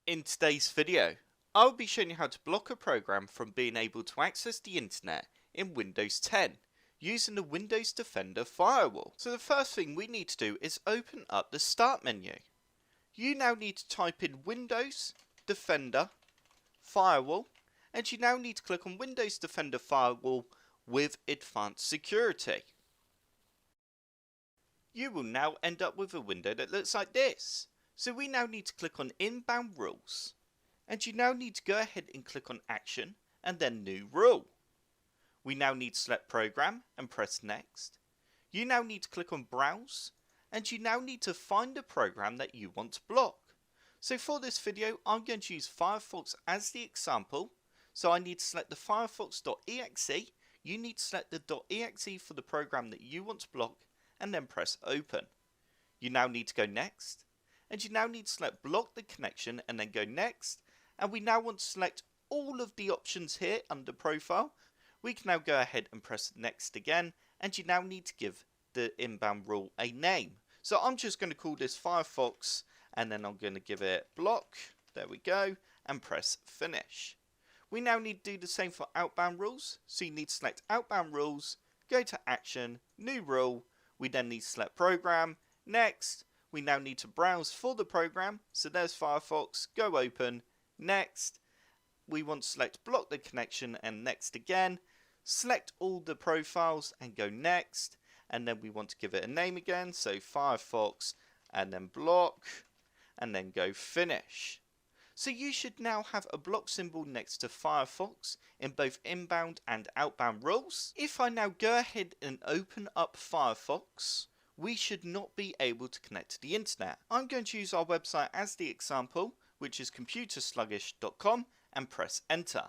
In today's video, I'll be showing you how to block a program from being able to access the internet in Windows 10 using the Windows Defender Firewall. So the first thing we need to do is open up the Start menu. You now need to type in Windows Defender Firewall, and you now need to click on Windows Defender Firewall with Advanced Security. You will now end up with a window that looks like this. So we now need to click on Inbound Rules, and you now need to go ahead and click on Action and then New Rule. We now need to select Program and press Next. You now need to click on Browse, and you now need to find the program that you want to block. So for this video, I'm going to use Firefox as the example. So I need to select the firefox.exe. You need to select the .exe for the program that you want to block, and then press Open. You now need to go Next, and you now need to select Block the Connection and then go Next. And we now want to select all of the options here under Profile. We can now go ahead and press Next again, and you now need to give the inbound rule a name. So I'm just going to call this Firefox, and then I'm going to give it Block. There we go, and press Finish. We now need to do the same for outbound rules. So you need to select Outbound Rules, go to Action, New Rule. We then need to select Program, Next. We now need to browse for the program. So there's Firefox, go Open, Next. We want to select Block the Connection and Next again. Select all the profiles and go Next. And then we want to give it a name again. So Firefox and then Block and then go Finish. So you should now have a block symbol next to Firefox in both inbound and outbound rules. If I now go ahead and open up Firefox, we should not be able to connect to the internet. I'm going to use our website as the example, which is computersluggish.com, and press enter.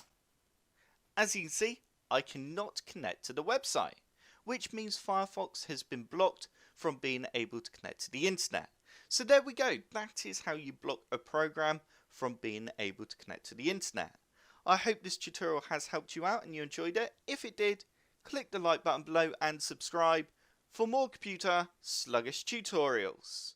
As you can see, I cannot connect to the website, which means Firefox has been blocked from being able to connect to the internet. So there we go, that is how you block a program from being able to connect to the internet. I hope this tutorial has helped you out and you enjoyed it. If it did, click the like button below and subscribe for more computer sluggish tutorials.